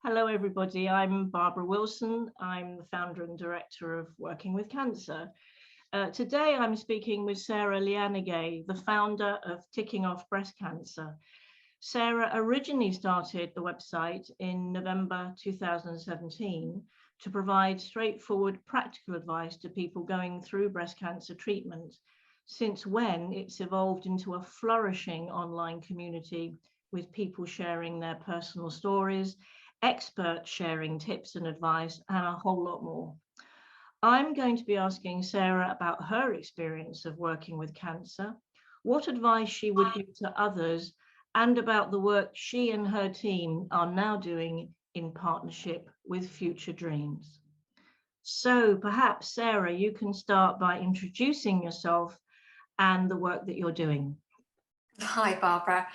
Hello, everybody. I'm Barbara Wilson. I'm the founder and director of Working with Cancer. Today, I'm speaking with Sara Liyanage, the founder of Ticking Off Breast Cancer. Sara originally started the website in November 2017 to provide straightforward, practical advice to people going through breast cancer treatment. Since when, it's evolved into a flourishing online community with people sharing their personal stories, experts sharing tips and advice, and a whole lot more. I'm going to be asking Sara about her experience of working with cancer, what advice she would give to others, and about the work she and her team are now doing in partnership with Future Dreams. So perhaps, Sara, you can start by introducing yourself and the work that you're doing. Hi, Barbara.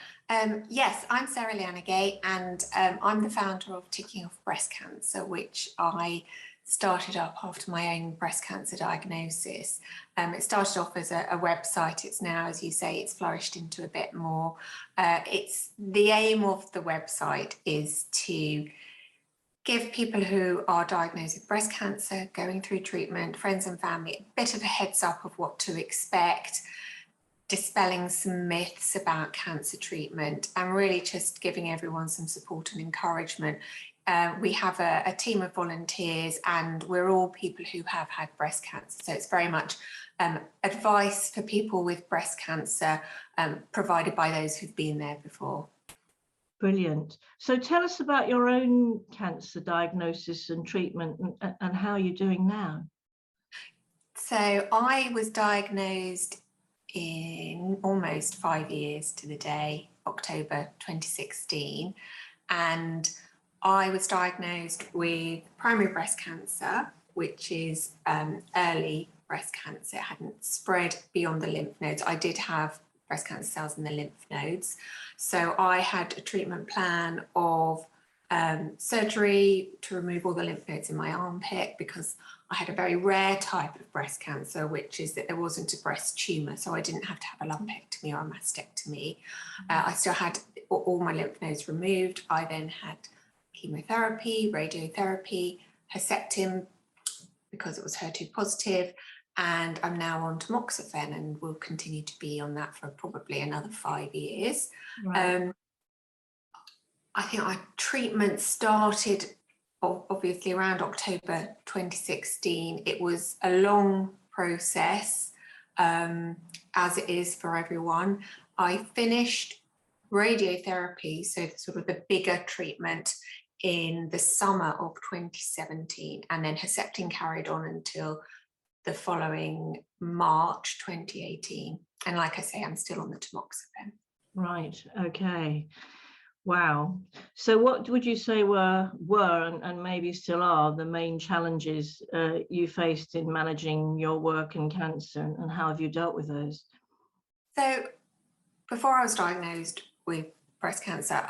Yes, I'm Sara Liyanage, and I'm the founder of Ticking Off Breast Cancer, which I started up after my own breast cancer diagnosis. It started off as a website. It's now, as you say, it's flourished into a bit more. It's the aim of the website is to give people who are diagnosed with breast cancer, going through treatment, friends and family, a bit of a heads up of what to expect, dispelling some myths about cancer treatment, and really just giving everyone some support and encouragement. We have a team of volunteers, and we're all people who have had breast cancer. So it's very much advice for people with breast cancer provided by those who've been there before. Brilliant. So tell us about your own cancer diagnosis and treatment and how you're doing now. So I was diagnosed in almost 5 years to the day, October 2016, and I was diagnosed with primary breast cancer, which is early breast cancer. It hadn't spread beyond the lymph nodes. I did have breast cancer cells in the lymph nodes. So I had a treatment plan of surgery to remove all the lymph nodes in my armpit, because I had a very rare type of breast cancer, which is that there wasn't a breast tumour, so I didn't have to have a lumpectomy or a mastectomy. I still had all my lymph nodes removed. I then had chemotherapy, radiotherapy, Herceptin, because it was HER2 positive, and I'm now on tamoxifen and will continue to be on that for probably another 5 years. Right. I think our treatment started obviously around October 2016. It was a long process, as it is for everyone. I finished radiotherapy, so sort of the bigger treatment, in the summer of 2017, and then Herceptin carried on until the following March 2018. And like I say, I'm still on the tamoxifen. Right, okay. Wow. So what would you say were and maybe still are the main challenges you faced in managing your work and cancer, and how have you dealt with those? So before I was diagnosed with breast cancer,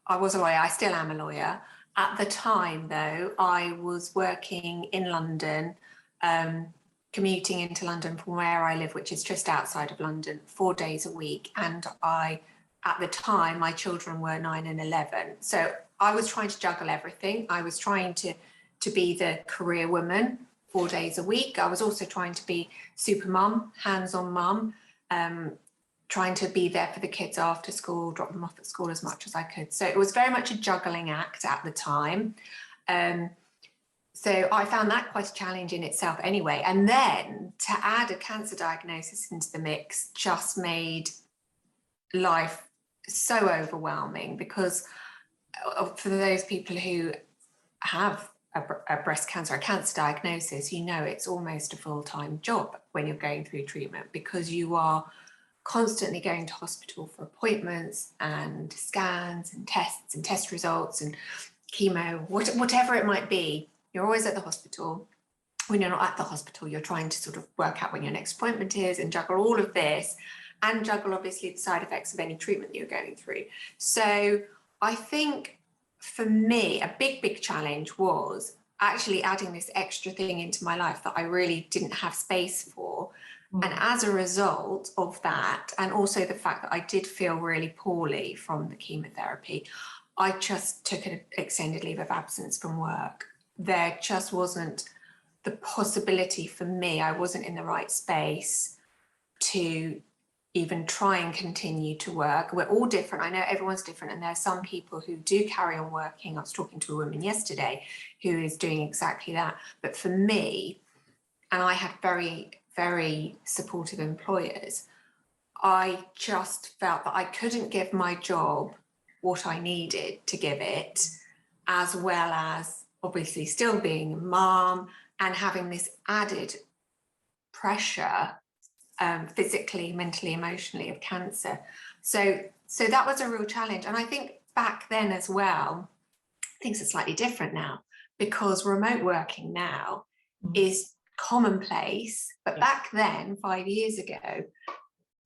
I was a lawyer. I still am a lawyer. At the time, though, I was working in London, commuting into London from where I live, which is just outside of London, 4 days a week. And at the time, my children were 9 and 11. So I was trying to juggle everything. I was trying to be the career woman 4 days a week. I was also trying to be super mum, hands-on mum, trying to be there for the kids after school, drop them off at school as much as I could. So it was very much a juggling act at the time. So I found that quite a challenge in itself anyway. And then to add a cancer diagnosis into the mix just made life so overwhelming, because for those people who have a breast cancer, a cancer diagnosis, you know, it's almost a full-time job when you're going through treatment, because you are constantly going to hospital for appointments and scans and tests and test results and chemo, whatever it might be. You're always at the hospital. When you're not at the hospital, you're trying to sort of work out when your next appointment is and juggle all of this, and juggle obviously the side effects of any treatment that you're going through. So I think for me, a big challenge was actually adding this extra thing into my life that I really didn't have space for. And as a result of that, and also the fact that I did feel really poorly from the chemotherapy, I just took an extended leave of absence from work. There just wasn't the possibility for me. I wasn't in the right space to even try and continue to work. We're all different. I know everyone's different, and there are some people who do carry on working. I was talking to a woman yesterday who is doing exactly that. But for me, and I had very, very supportive employers, I just felt that I couldn't give my job what I needed to give it, as well as obviously still being a mom and having this added pressure, physically, mentally, emotionally, of cancer. So that was a real challenge. And I think back then as well, things are slightly different now, because remote working now is commonplace. But back then, 5 years ago,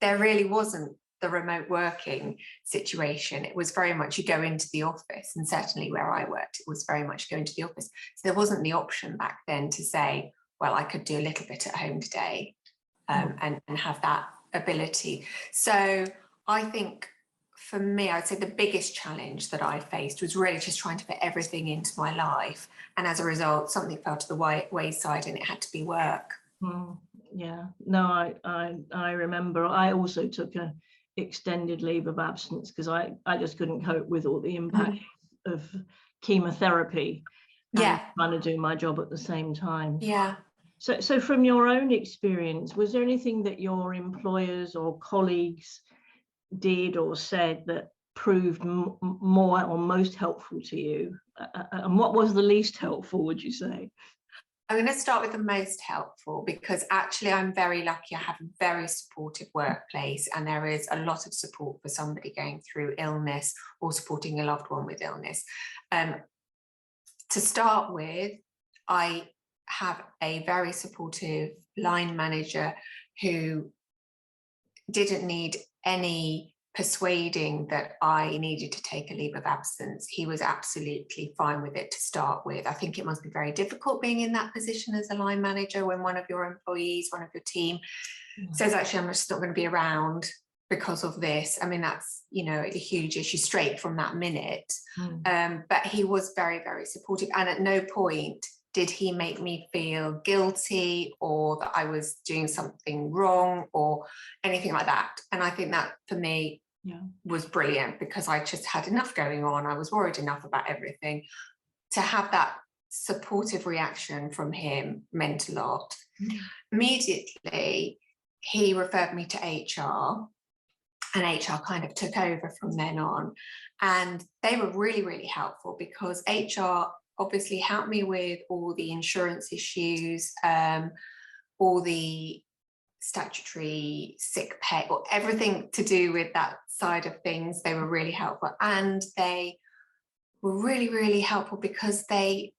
there really wasn't the remote working situation. It was very much you go into the office, and certainly where I worked, it was very much go into the office. So there wasn't the option back then to say, well, I could do a little bit at home today, and have that ability. So I think for me, I'd say the biggest challenge that I faced was really just trying to fit everything into my life. And as a result, something fell to the wayside, and it had to be work. Yeah, no, I remember I also took a extended leave of absence because I just couldn't cope with all the impact of chemotherapy and trying to do my job at the same time. Yeah. So from your own experience, was there anything that your employers or colleagues did or said that proved more or most helpful to you? And what was the least helpful, would you say? I'm going to start with the most helpful, because actually I'm very lucky. I have a very supportive workplace, and there is a lot of support for somebody going through illness or supporting a loved one with illness. To start with, I have a very supportive line manager who didn't need any persuading that I needed to take a leave of absence. He was absolutely fine with it to start with. I think it must be very difficult being in that position as a line manager when one of your employees, one of your team says, actually, I'm just not going to be around because of this. I mean, that's, you know, a huge issue straight from that minute. But he was very, very supportive. And at no point did he make me feel guilty or that I was doing something wrong or anything like that. And I think that for me was brilliant, because I just had enough going on. I was worried enough about everything. To have that supportive reaction from him meant a lot. Immediately, he referred me to HR, and HR kind of took over from then on. And they were really, really helpful, because HR obviously helped me with all the insurance issues, all the statutory sick pay, or everything to do with that side of things. They were really helpful, and they were really, really helpful because they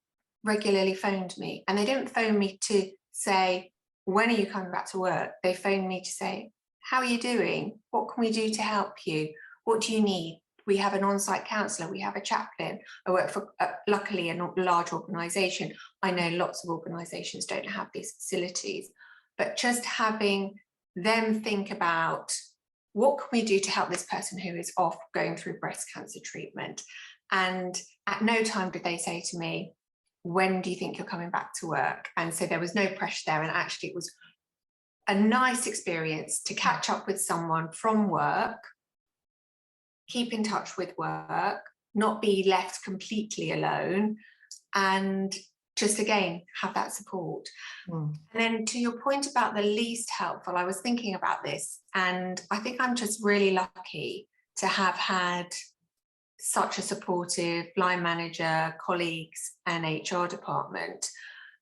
regularly phoned me. And they didn't phone me to say, when are you coming back to work? They phoned me to say, how are you doing? What can we do to help you? What do you need? We have an on-site counsellor, we have a chaplain. I work for, luckily, a large organisation. I know lots of organisations don't have these facilities, but just having them think about, what can we do to help this person who is off going through breast cancer treatment? And at no time did they say to me, when do you think you're coming back to work? And so there was no pressure there. And actually it was a nice experience to catch up with someone from work, keep in touch with work, not be left completely alone, and just again have that support. And then to your point about the least helpful, I was thinking about this, and I think I'm just really lucky to have had such a supportive line manager, colleagues and HR department,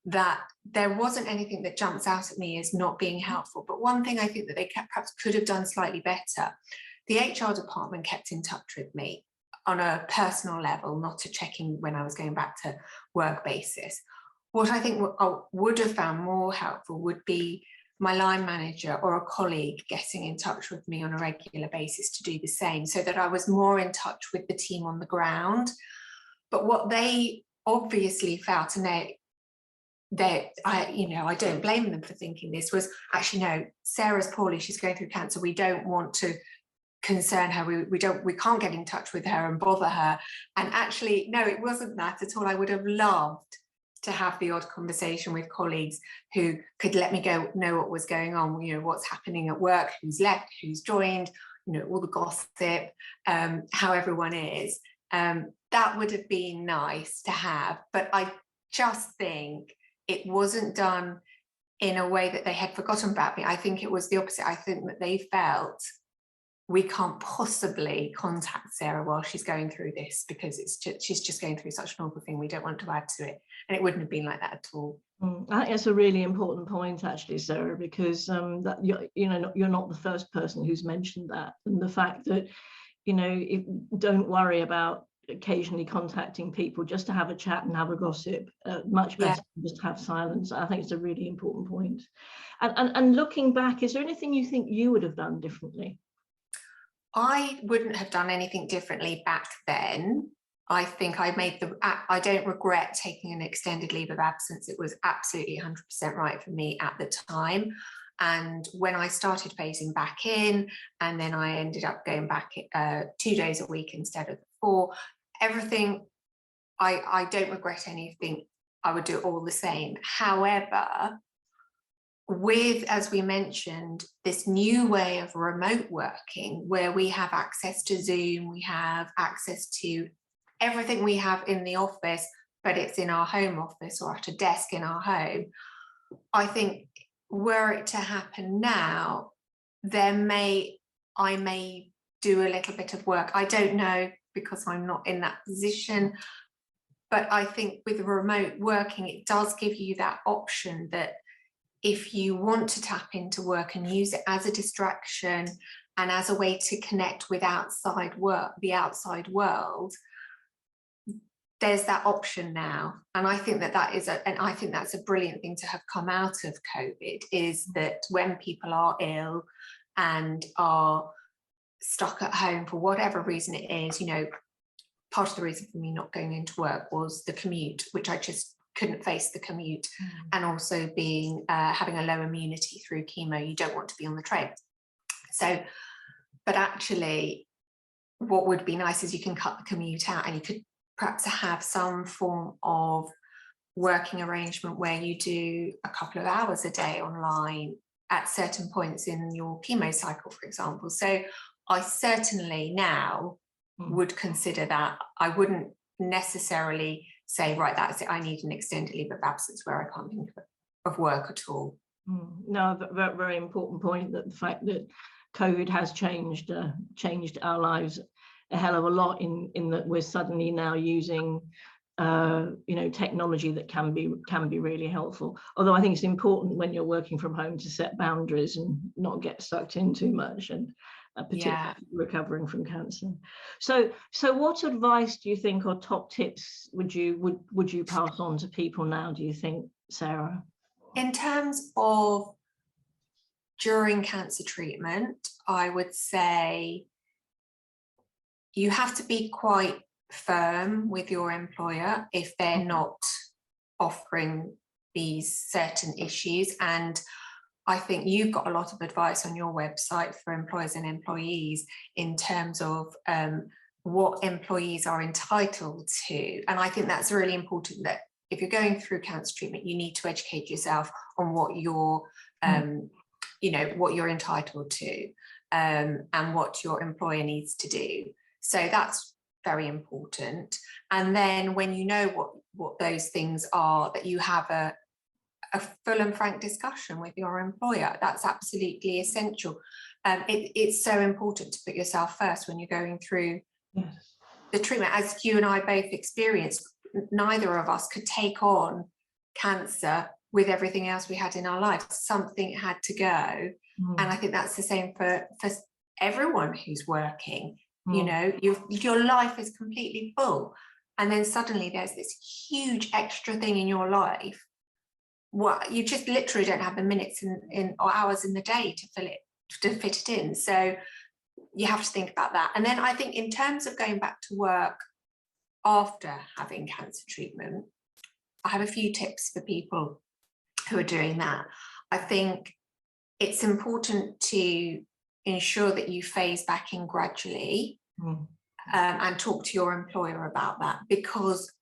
that there wasn't anything that jumps out at me as not being helpful. But one thing I think that they perhaps could have done slightly better, the HR department kept in touch with me on a personal level, not a check-in when I was going back to work basis. What I think would have found more helpful would be my line manager or a colleague getting in touch with me on a regular basis to do the same, so that I was more in touch with the team on the ground. But what they obviously felt, and I don't blame them for thinking this, was actually, no, Sarah's poorly, she's going through cancer, we don't want to concern her. We can't get in touch with her and bother her. And actually, no, it wasn't that at all. I would have loved to have the odd conversation with colleagues who could let me know what was going on, you know, what's happening at work, who's left, who's joined, you know, all the gossip, how everyone is. That would have been nice to have, but I just think it wasn't done in a way that they had forgotten about me. I think it was the opposite. I think that they felt, we can't possibly contact Sarah while she's going through this, because she's just going through such an awful thing. We don't want to add to it. And it wouldn't have been like that at all. I think it's a really important point, actually, Sarah, because that you're not the first person who's mentioned that, and the fact that, you know, don't worry about occasionally contacting people just to have a chat and have a gossip. Much better than just have silence. I think it's a really important point. And looking back, is there anything you think you would have done differently? I wouldn't have done anything differently back then. I think I don't regret taking an extended leave of absence. It was absolutely 100% right for me at the time. And when I started phasing back in, and then I ended up going back 2 days a week instead of 4, everything, I don't regret anything. I would do it all the same. However, with, as we mentioned, this new way of remote working, where we have access to Zoom, we have access to everything we have in the office, but it's in our home office or at a desk in our home. I think were it to happen now, I may do a little bit of work. I don't know, because I'm not in that position. But I think with remote working, it does give you that option that if you want to tap into work and use it as a distraction and as a way to connect with outside work, the outside world, there's that option now. And I think I think that's a brilliant thing to have come out of COVID, is that when people are ill and are stuck at home for whatever reason it is, you know, part of the reason for me not going into work was the commute, which I just couldn't face the commute, and also being having a low immunity through chemo. You don't want to be on the train. So, but actually what would be nice is you can cut the commute out, and you could perhaps have some form of working arrangement where you do a couple of hours a day online at certain points in your chemo cycle, for example. So I certainly now would consider that. I wouldn't necessarily say, right, that's it, I need an extended leave of absence where I can't think of work at all. No, very, very important point, that the fact that COVID has changed our lives a hell of a lot, in that we're suddenly now using you know, technology that can be really helpful. Although I think it's important when you're working from home to set boundaries and not get sucked in too much, and particularly recovering from cancer. So what advice do you think, or top tips would you pass on to people now, do you think, Sarah? In terms of during cancer treatment, I would say you have to be quite firm with your employer if they're not offering these certain issues. And I think you've got a lot of advice on your website for employers and employees in terms of what employees are entitled to. And I think that's really important, that if you're going through cancer treatment, you need to educate yourself on what you're, you know, what you're entitled to, and what your employer needs to do. So that's very important. And then when you know what those things are, that you have a full and frank discussion with your employer. That's absolutely essential. It's so important to put yourself first when you're going through the treatment. As you and I both experienced, neither of us could take on cancer with everything else we had in our lives. Something had to go. And I think that's the same for everyone who's working. You know, your life is completely full, and then suddenly there's this huge extra thing in your life. What, you just literally don't have the minutes or hours in the day to fit it in. So you have to think about that. And then I think in terms of going back to work after having cancer treatment, I have a few tips for people who are doing that. I think it's important to ensure that you phase back in gradually, and talk to your employer about that, because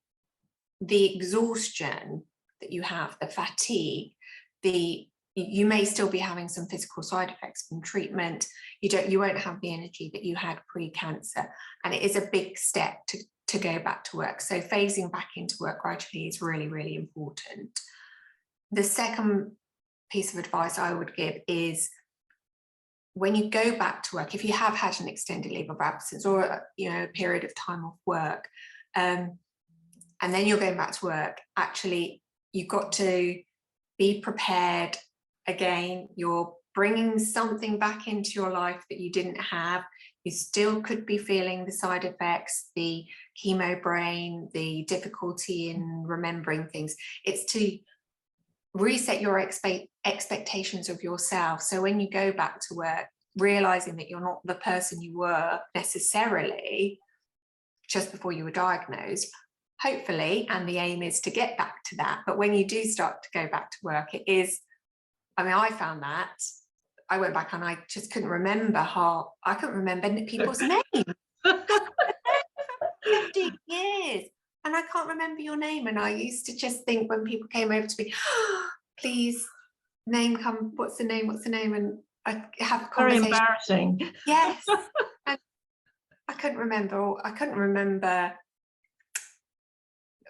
the exhaustion that you have, the fatigue, you may still be having some physical side effects from treatment. You won't have the energy that you had pre-cancer, and it is a big step to go back to work. So phasing back into work gradually is really, really important. The second piece of advice I would give is, when you go back to work, if you have had an extended leave of absence or a period of time off work, and then you're going back to work, actually you've got to be prepared. Again, you're bringing something back into your life that you didn't have. You still could be feeling the side effects, the chemo brain, the difficulty in remembering things. It's to reset your expectations of yourself. So when you go back to work, realizing that you're not the person you were necessarily just before you were diagnosed, hopefully, and the aim is to get back to that. But when you do start to go back to work, it is, I found that I went back and I just couldn't remember I couldn't remember people's names. 15 years and I can't remember your name. And I used to just think, when people came over to me, oh, please, name come, what's the name? And I have a conversation. Very embarrassing. Yes. And I couldn't remember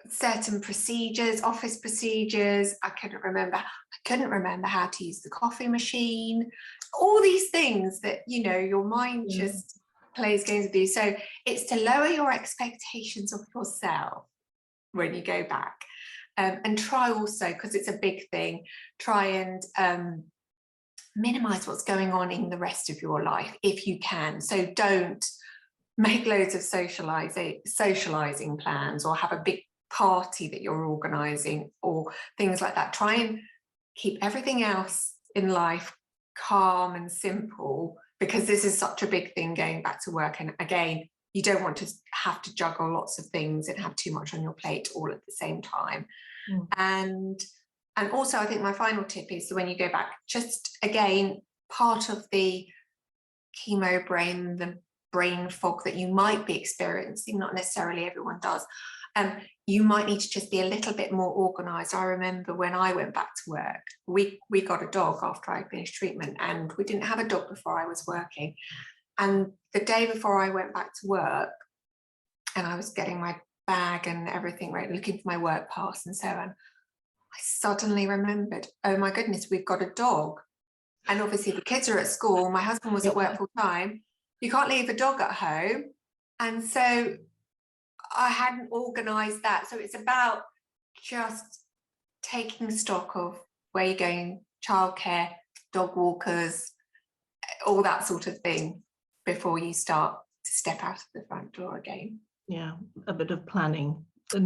certain procedures, office procedures. I couldn't remember how to use the coffee machine, all these things that, your mind just plays games with you. So it's to lower your expectations of yourself when you go back, and try also, because it's a big thing, try and minimize what's going on in the rest of your life if you can. So don't make loads of socializing plans or have a big party that you're organizing or things like that. Try and keep everything else in life calm and simple, because this is such a big thing going back to work. And again, you don't want to have to juggle lots of things and have too much on your plate all at the same time. And also, I think my final tip is that when you go back, just again, part of the chemo brain, the brain fog that you might be experiencing, not necessarily everyone does, you might need to just be a little bit more organized. I remember when I went back to work, we got a dog after I finished treatment, and we didn't have a dog before I was working. And the day before I went back to work, and I was getting my bag and everything right, looking for my work pass and so on, I suddenly remembered, oh my goodness, we've got a dog. And obviously the kids are at school, my husband was at work full time, you can't leave a dog at home. And so I hadn't organized that. So it's about just taking stock of where you're going, childcare, dog walkers, all that sort of thing, before you start to step out of the front door again. Yeah, a bit of planning.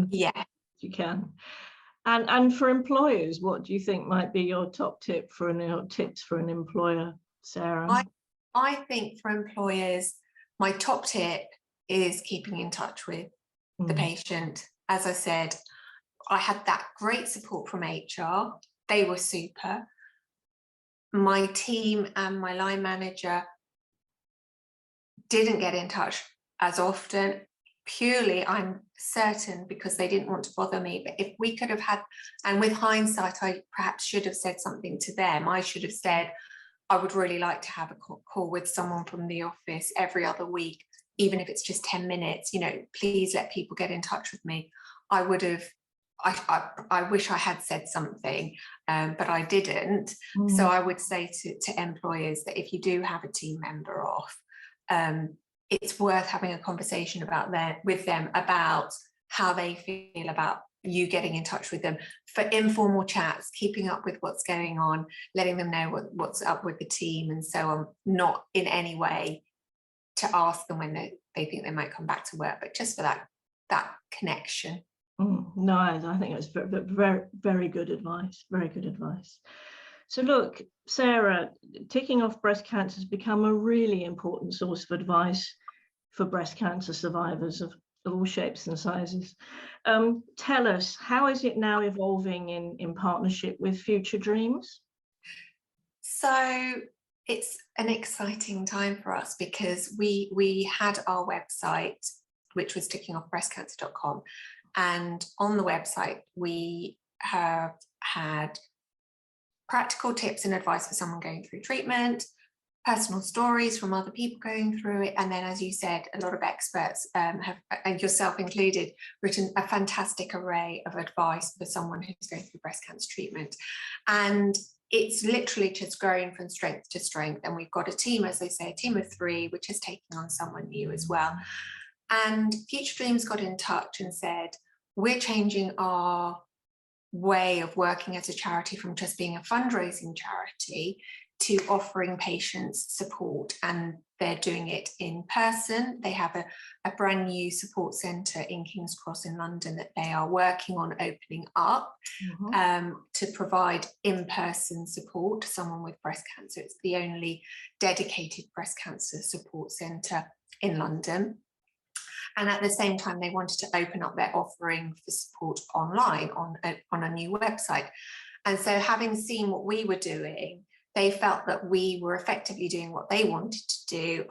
Yeah, you can. And for employers, what do you think might be your top tip tips for an employer, Sarah? I think for employers, my top tip is keeping in touch with the patient. As I said, I had that great support from HR. They were super. My team and my line manager didn't get in touch as often, purely, I'm certain, because they didn't want to bother me. But if we could have had, and with hindsight, I perhaps should have said something to them. I should have said, I would really like to have a call with someone from the office every other week, even if it's just 10 minutes, please let people get in touch with me. I would have, I wish I had said something, but I didn't. So I would say to employers that if you do have a team member off, it's worth having a conversation with them about how they feel about you getting in touch with them for informal chats, keeping up with what's going on, letting them know what's up with the team and so on, not in any way to ask them when they think they might come back to work, but just for that connection. No, I think it's very, very, very good advice. Very good advice. So look, Sarah, ticking off breast cancer has become a really important source of advice for breast cancer survivors of all shapes and sizes. Tell us, how is it now evolving in partnership with Future Dreams? So It's an exciting time for us because we had our website, which was tickingoffbreastcancer.com, and on the website we have had practical tips and advice for someone going through treatment, personal stories from other people going through it, and then, as you said, a lot of experts have, and yourself included, written a fantastic array of advice for someone who's going through breast cancer treatment. And it's literally just growing from strength to strength. And we've got a team, as they say, a team of 3, which is taking on someone new as well. And Future Dreams got in touch and said, we're changing our way of working as a charity from just being a fundraising charity to offering patients support, and they're doing it in person. They have a brand new support centre in King's Cross in London that they are working on opening up to provide in-person support to someone with breast cancer. It's the only dedicated breast cancer support centre in London. And at the same time, they wanted to open up their offering for support online on a new website. And so, having seen what we were doing, they felt that we were effectively doing what they wanted to do.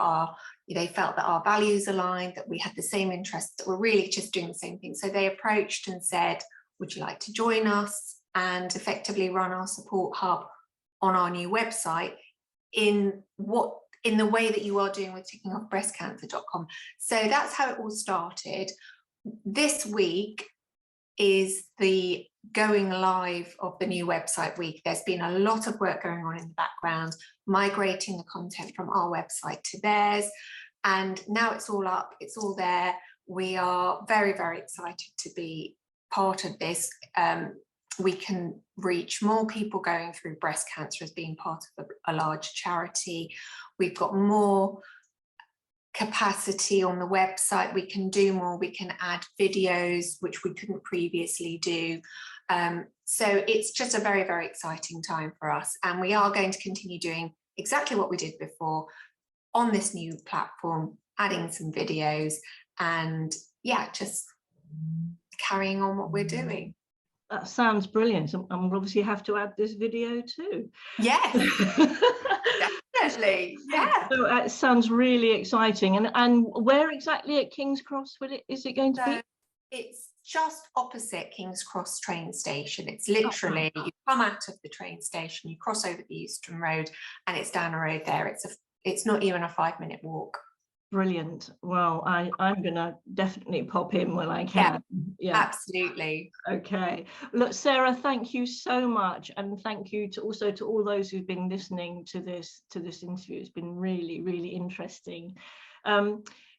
They felt that our values aligned, that we had the same interests, that we're really just doing the same thing. So they approached and said, would you like to join us and effectively run our support hub on our new website in the way that you are doing with tickingoffbreastcancer.com. So that's how it all started. This week is the going live of the new website week. There's been a lot of work going on in the background, migrating the content from our website to theirs. And now it's all up, it's all there. We are very, very excited to be part of this. We can reach more people going through breast cancer as being part of a large charity. We've got more capacity on the website. We can do more. We can add videos, which we couldn't previously do. So it's just a very, very exciting time for us. And we are going to continue doing exactly what we did before on this new platform, adding some videos and just carrying on what we're doing. That sounds brilliant. And we'll obviously have to add this video too. Yes, definitely. Yeah. So it sounds really exciting. And where exactly at King's Cross is it going to be? It's just opposite King's Cross train station. It's literally, you come out of the train station, you cross over the Euston Road, and it's down the road there. It's not even a 5-minute walk. Brilliant. Well, I'm gonna definitely pop in when I can. Yeah, absolutely. Okay. Look, Sarah, thank you so much, and thank you also to all those who've been listening to this interview. It's been really, really interesting.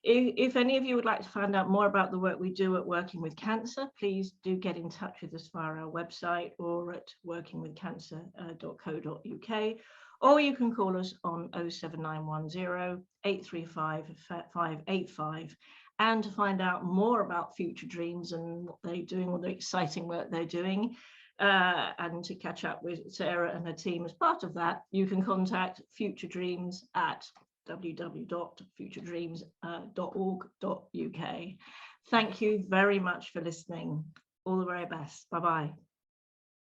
If any of you would like to find out more about the work we do at Working with Cancer, please do get in touch with us via our website or at workingwithcancer.co.uk. Or you can call us on 07910 835 585. And to find out more about Future Dreams and what they're doing, all the exciting work they're doing, and to catch up with Sarah and her team as part of that, you can contact Future Dreams at www.futuredreams.org.uk. Thank you very much for listening. All the very best. Bye-bye.